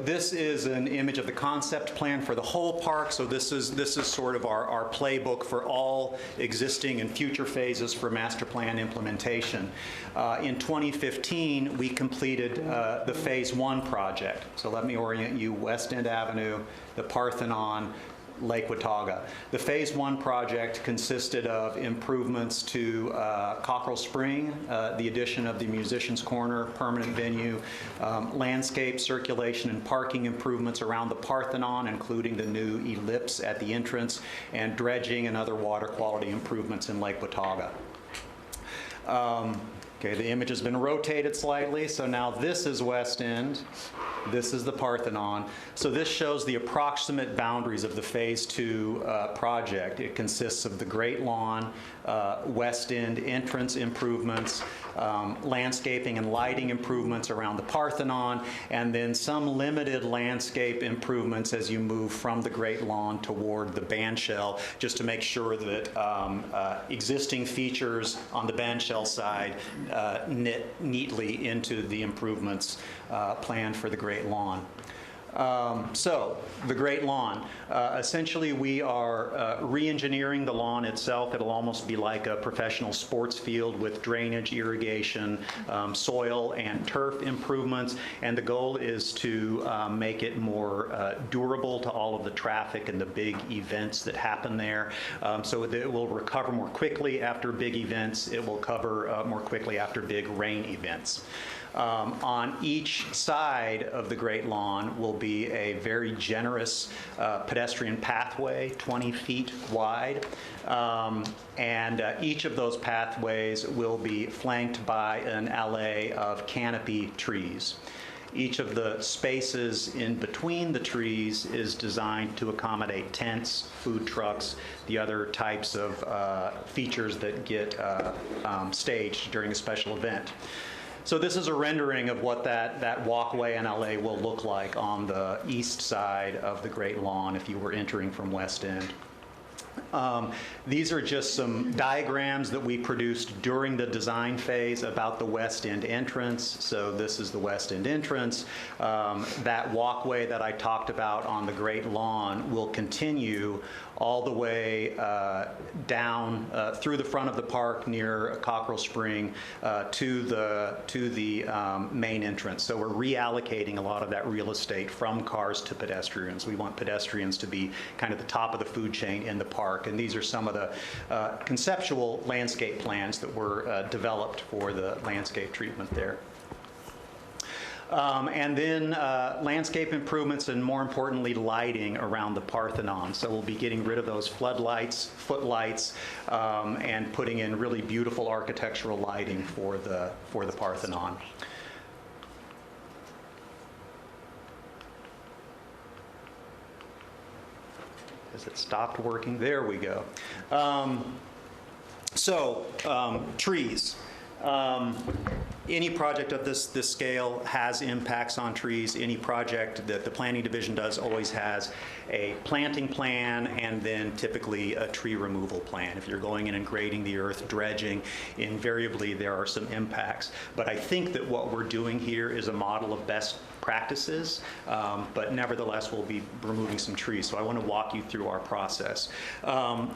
This is an image of the concept plan for the whole park. So this is sort of our playbook for all existing and future phases for master plan implementation. In 2015, we completed the Phase 1 project. So let me orient you: West End Avenue, the Parthenon, Lake Watauga. The Phase 1 project consisted of improvements to Cockrell Spring, the addition of the Musicians Corner permanent venue, landscape, circulation, and parking improvements around the Parthenon, including the new ellipse at the entrance, and dredging and other water quality improvements in Lake Watauga. Okay, the image has been rotated slightly, so now this is West End, this is the Parthenon. So this shows the approximate boundaries of the Phase 2 project. It consists of the Great Lawn, West End entrance improvements, landscaping and lighting improvements around the Parthenon, and then some limited landscape improvements as you move from the Great Lawn toward the bandshell, just to make sure that existing features on the bandshell side knit neatly into the improvements planned for the Great Lawn. So, the Great Lawn. Essentially, we are re-engineering the lawn itself. It'll almost be like a professional sports field with drainage, irrigation, soil and turf improvements. And the goal is to make it more durable to all of the traffic and the big events that happen there. So that it will recover more quickly after big events. It will cover more quickly after big rain events. On each side of the Great Lawn will be a very generous pedestrian pathway, 20 feet wide, and each of those pathways will be flanked by an alley of canopy trees. Each of the spaces in between the trees is designed to accommodate tents, food trucks, the other types of features that get staged during a special event. So this is a rendering of what that walkway and alley will look like on the east side of the Great Lawn if you were entering from West End. These are just some diagrams that we produced during the design phase about the West End entrance. So this is the West End entrance. That walkway that I talked about on the Great Lawn will continue all the way down through the front of the park near Cockrell Spring to the main entrance. So we're reallocating a lot of that real estate from cars to pedestrians. We want pedestrians to be kind of the top of the food chain in the park. And these are some of the conceptual landscape plans that were developed for the landscape treatment there. And then landscape improvements and, more importantly, lighting around the Parthenon. So we'll be getting rid of those floodlights, footlights, and putting in really beautiful architectural lighting for the Parthenon. Has it stopped working? There we go. Trees. Any project of this scale has impacts on trees. Any project that the planning division does always has a planting plan and then typically a tree removal plan. If you're going in and grading the earth, dredging, invariably there are some impacts. But I think that what we're doing here is a model of best practices, but nevertheless we'll be removing some trees. So I want to walk you through our process.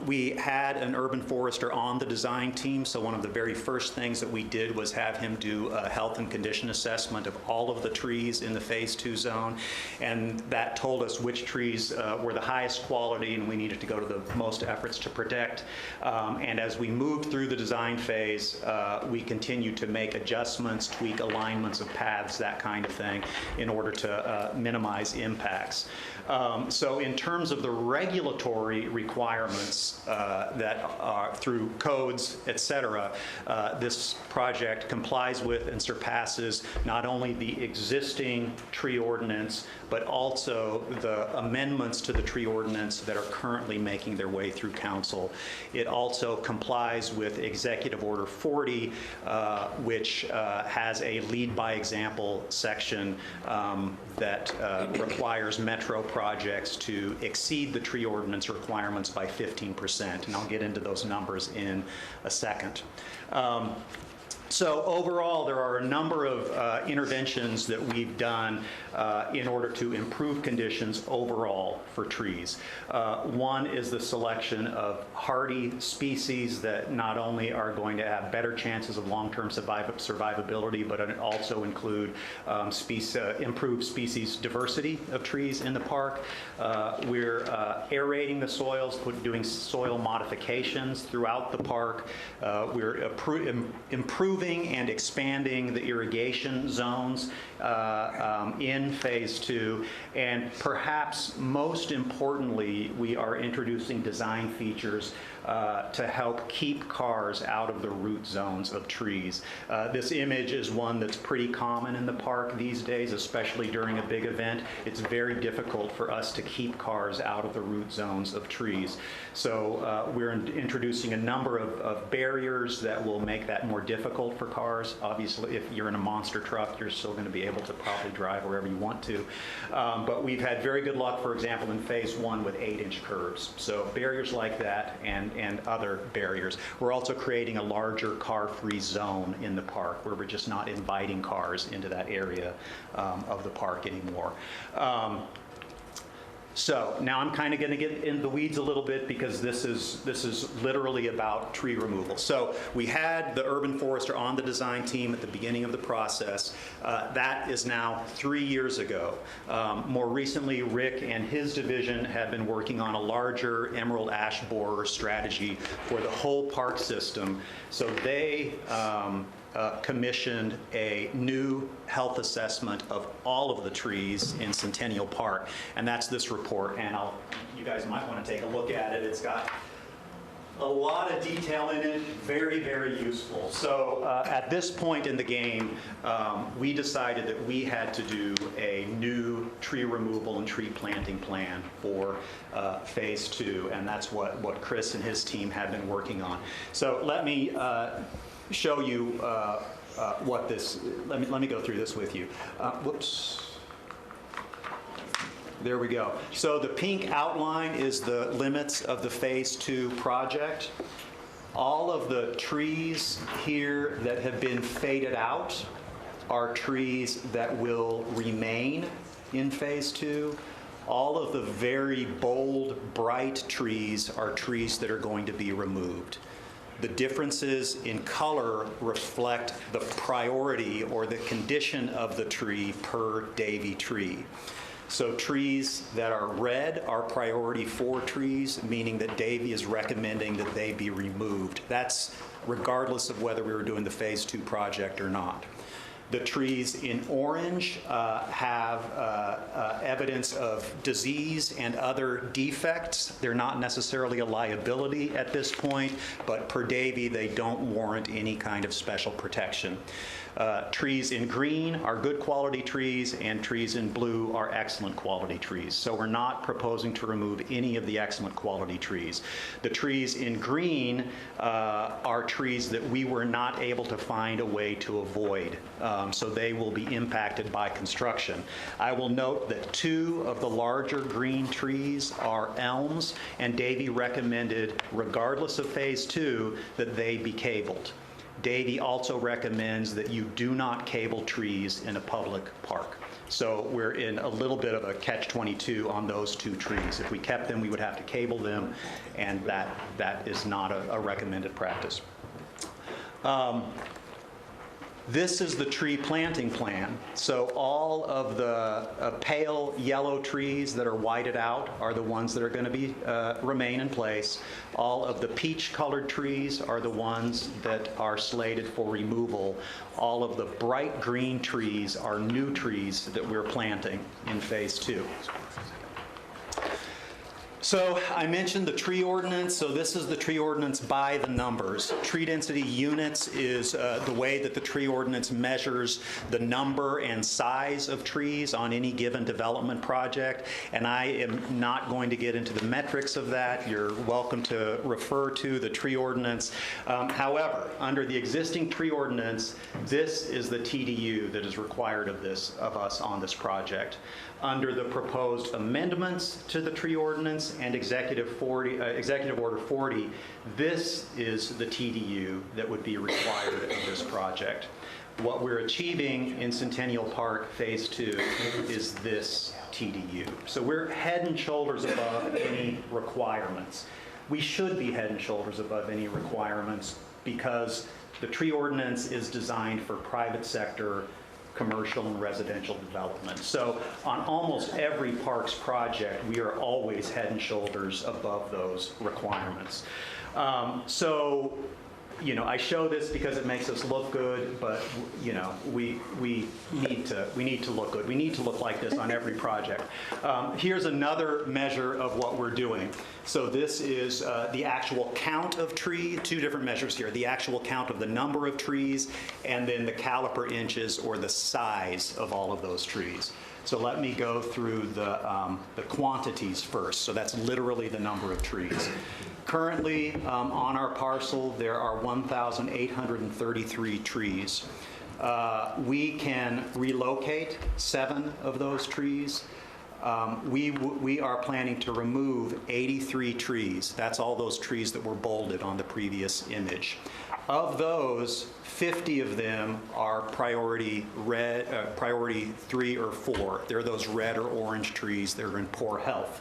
We had an urban forester on the design team, so one of the very first things that we did was have him do a health and condition assessment of all of the trees in the Phase 2 zone, and that told us which trees were the highest quality and we needed to go to the most efforts to protect. And as we moved through the design phase, we continued to make adjustments, tweak alignments of paths, that kind of thing, in order to minimize impacts. So in terms of the regulatory requirements that are through codes, et cetera, this project complies with and surpasses not only the existing tree ordinance, but also the amendments to the tree ordinance that are currently making their way through council. It also complies with Executive Order 40, which has a lead by example section that requires metro projects to exceed the tree ordinance requirements by 15%, and I'll get into those numbers in a second. So overall, there are a number of interventions that we've done in order to improve conditions overall for trees. One is the selection of hardy species that not only are going to have better chances of long-term survivability, but it also include improved species diversity of trees in the park. We're aerating the soils, doing soil modifications throughout the park. We're improving and expanding the irrigation zones in Phase 2, and perhaps most importantly, we are introducing design features to help keep cars out of the root zones of trees. This image is one that's pretty common in the park these days, especially during a big event. It's very difficult for us to keep cars out of the root zones of trees. So we're introducing a number of barriers that will make that more difficult for cars. Obviously, if you're in a monster truck, you're still going to be able to probably drive wherever you want to. But we've had very good luck, for example, in Phase 1 with 8-inch curbs. So barriers like that and other barriers. We're also creating a larger car-free zone in the park where we're just not inviting cars into that area of the park anymore. So now I'm kind of going to get in the weeds a little bit because this is literally about tree removal. So we had the urban forester on the design team at the beginning of the process. That is now 3 years ago. More recently, Rick and his division have been working on a larger emerald ash borer strategy for the whole park system. So they commissioned a new health assessment of all of the trees in Centennial Park, and that's this report, and you guys might want to take a look at it. It's got a lot of detail in it, very, very useful. So at this point in the game, we decided that we had to do a new tree removal and tree planting plan for Phase 2, and that's what Chris and his team have been working on. So let me show you what this, let me go through this with you. Whoops. There we go. So the pink outline is the limits of the Phase 2 project. All of the trees here that have been faded out are trees that will remain in Phase 2. All of the very bold, bright trees are trees that are going to be removed. The differences in color reflect the priority or the condition of the tree per Davy tree. So trees that are red are priority 4 trees, meaning that Davy is recommending that they be removed. That's regardless of whether we were doing the Phase 2 project or not. The trees in orange have evidence of disease and other defects. They're not necessarily a liability at this point, but per Davy, they don't warrant any kind of special protection. Trees in green are good quality trees, and trees in blue are excellent quality trees. So we're not proposing to remove any of the excellent quality trees. The trees in green are trees that we were not able to find a way to avoid. So they will be impacted by construction. I will note that 2 of the larger green trees are elms, and Davy recommended, regardless of Phase 2, that they be cabled. Davy also recommends that you do not cable trees in a public park. So we're in a little bit of a catch-22 on those 2 trees. If we kept them, we would have to cable them, and that is not a recommended practice. This is the tree planting plan. So all of the pale yellow trees that are whited out are the ones that are going to be remain in place. All of the peach-colored trees are the ones that are slated for removal. All of the bright green trees are new trees that we're planting in Phase 2. So I mentioned the tree ordinance. So this is the tree ordinance by the numbers. Tree density units is the way that the tree ordinance measures the number and size of trees on any given development project. And I am not going to get into the metrics of that. You're welcome to refer to the tree ordinance. However, under the existing tree ordinance, this is the TDU that is required of us on this project. Under the proposed amendments to the tree ordinance, ordinance and Executive Order 40, this is the TDU that would be required of this project. What we're achieving in Centennial Park Phase 2 is this TDU. So we're head and shoulders above any requirements. We should be head and shoulders above any requirements because the tree ordinance is designed for private sector, commercial and residential development. So on almost every parks project, we are always head and shoulders above those requirements. So, you know, I show this because it makes us look good, but you know, we need to look good. We need to look like this on every project. Here's another measure of what we're doing. So this is the actual count of trees. Two different measures here: the actual count of the number of trees, and then the caliper inches or the size of all of those trees. So let me go through the quantities first. So that's literally the number of trees. Currently, on our parcel, there are 1,833 trees. We can relocate 7 of those trees. We are planning to remove 83 trees. That's all those trees that were bolded on the previous image. Of those, 50 of them are priority 3 or 4. They're those red or orange trees that are in poor health.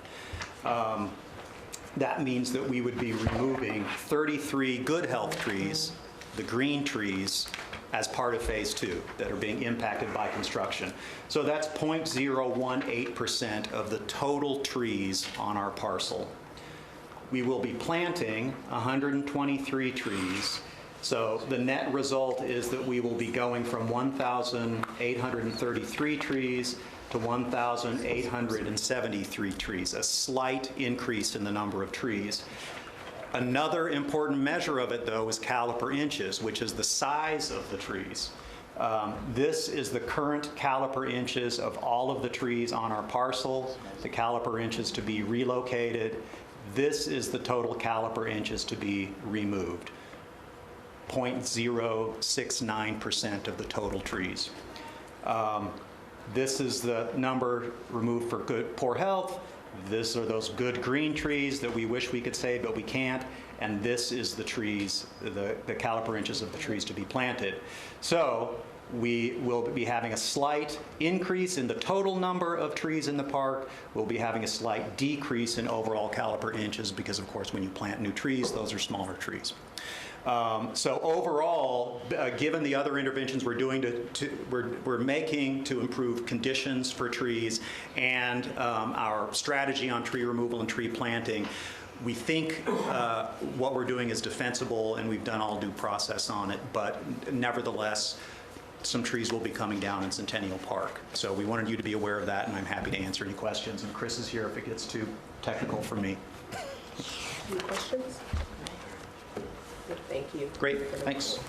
That means that we would be removing 33 good health trees, the green trees, as part of Phase 2 that are being impacted by construction. So that's 0.018% of the total trees on our parcel. We will be planting 123 trees. So the net result is that we will be going from 1,833 trees to 1,873 trees, a slight increase in the number of trees. Another important measure of it, though, is caliper inches, which is the size of the trees. This is the current caliper inches of all of the trees on our parcel, the caliper inches to be relocated. This is the total caliper inches to be removed, 0.069% of the total trees. This is the number removed for poor health. This are those good green trees that we wish we could save, but we can't. And this is the trees, the caliper inches of the trees to be planted. So we will be having a slight increase in the total number of trees in the park. We'll be having a slight decrease in overall caliper inches because, of course, when you plant new trees, those are smaller trees. So overall, given the other interventions we're doing we're making to improve conditions for trees and our strategy on tree removal and tree planting, we think what we're doing is defensible and we've done all due process on it, but nevertheless, some trees will be coming down in Centennial Park. So we wanted you to be aware of that, and I'm happy to answer any questions. And Chris is here if it gets too technical for me. Any questions? Thank you. Great, thanks.